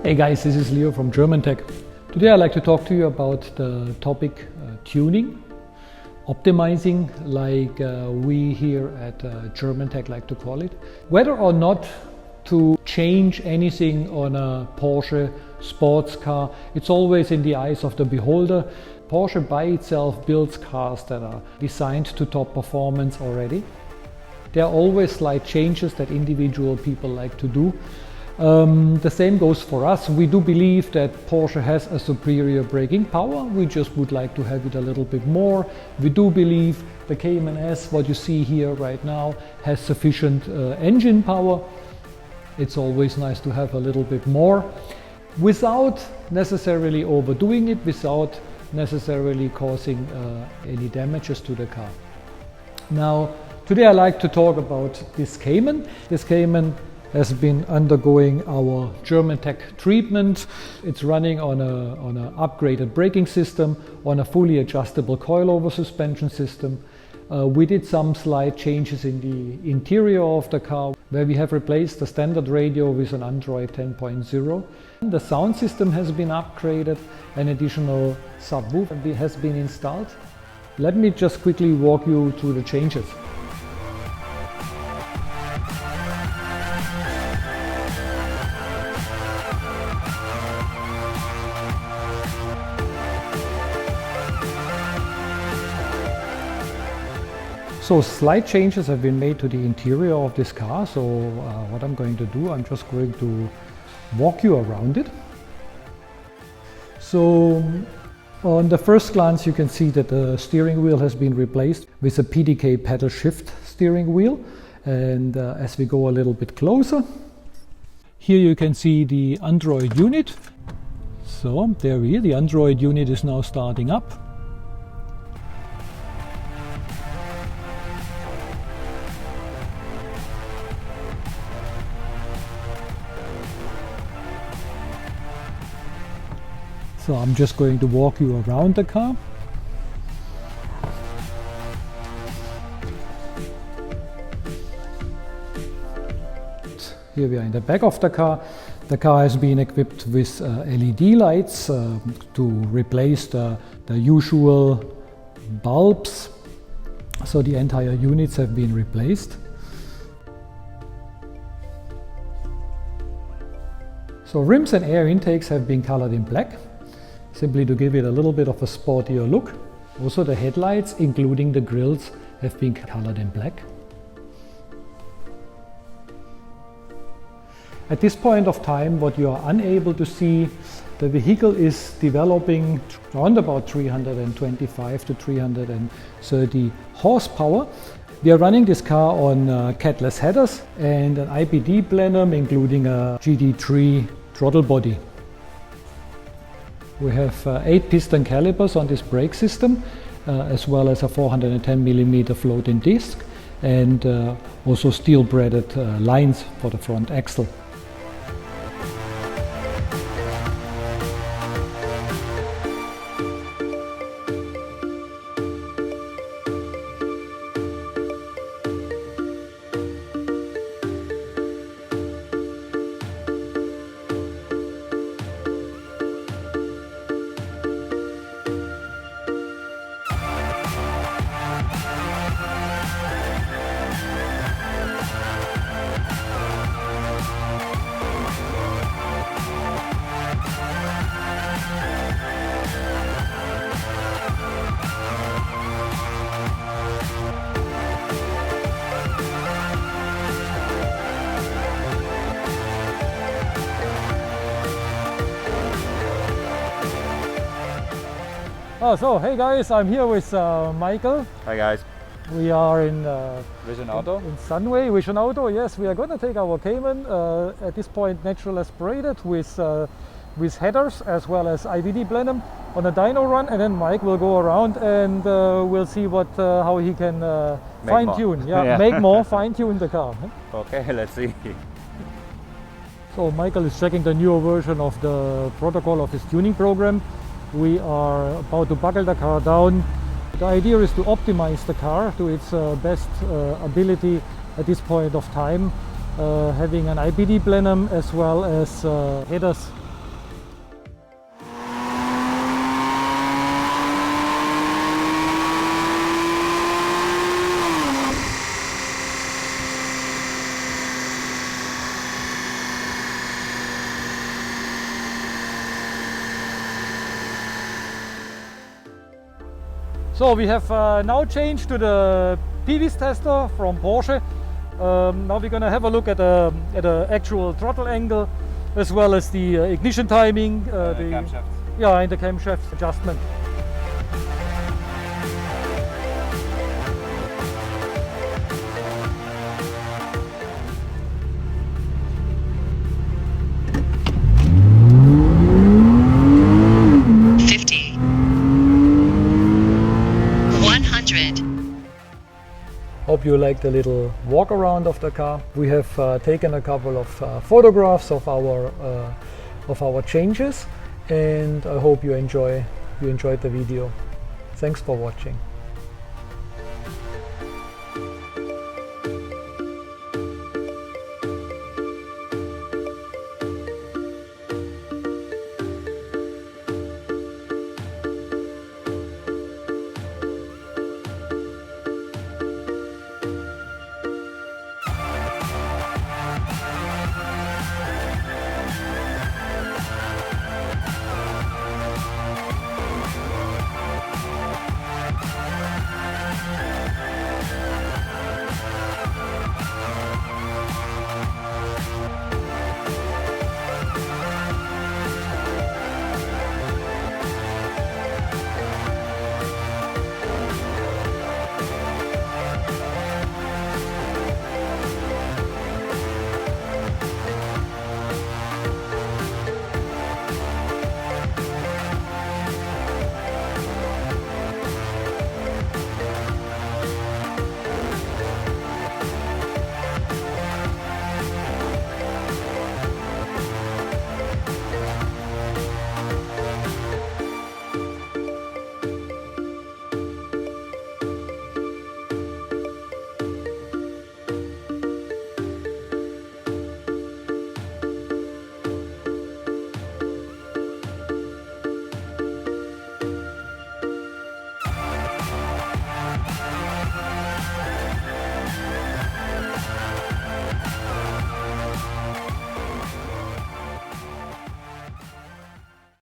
Hey guys, this is Leo from Germantech. Today I'd like to talk to you about the topic tuning, optimizing, like we here at Germantech like to call it. Whether or not to change anything on a Porsche sports car, it's always in the eyes of the beholder. Porsche by itself builds cars that are designed to top performance already. There are always slight changes that individual people like to do. The same goes for us. We do believe that Porsche has a superior braking power. We just would like to have it a little bit more. We do believe the Cayman S, what you see here right now, has sufficient engine power. It's always nice to have a little bit more without necessarily overdoing it, without necessarily causing any damages to the car. Now, today I like to talk about this Cayman. This Cayman has been undergoing our Germantech treatment. It's running on an upgraded braking system, on a fully adjustable coilover suspension system. We did some slight changes in the interior of the car, where we have replaced the standard radio with an Android 10.0. The sound system has been upgraded, an additional subwoofer has been installed. Let me just quickly walk you through the changes. So slight changes have been made to the interior of this car. So what I'm going to do, I'm just going to walk you around it. So on the first glance you can see that the steering wheel has been replaced with a PDK pedal shift steering wheel. And as we go a little bit closer, here you can see the Android unit. So there we are, the Android unit is now starting up. So I'm just going to walk you around the car. Here we are in the back of the car. The car has been equipped with LED lights to replace the usual bulbs. So the entire units have been replaced. So rims and air intakes have been colored in black, simply to give it a little bit of a sportier look. Also the headlights, including the grills, have been colored in black. At this point of time, what you are unable to see, the vehicle is developing around about 325 to 330 horsepower. We are running this car on catless headers and an IPD plenum, including a GT3 throttle body. We have 8 piston calipers on this brake system, as well as a 410mm floating disc, and also steel braided lines for the front axle. So hey guys, I'm here with Michael. Hi guys. We are in Vision Auto. In Sunway, Vision Auto. Yes, we are going to take our Cayman at this point natural aspirated with headers as well as IVD plenum on a dyno run, and then Mike will go around and we'll see how he can fine tune, make more, fine tune the car. Okay, let's see. So Michael is checking the newer version of the protocol of his tuning program. We are about to buckle the car down. The idea is to optimize the car to its best ability at this point of time, having an IPD plenum as well as headers So we have now changed to the PVs tester from Porsche. Now we're going to have a look at the actual throttle angle, as well as the ignition timing, the camshaft. Yeah, and the camshaft adjustment. Hope you like the little walk around of the car. We have taken a couple of photographs of our changes, and I hope you enjoyed the video. Thanks for watching.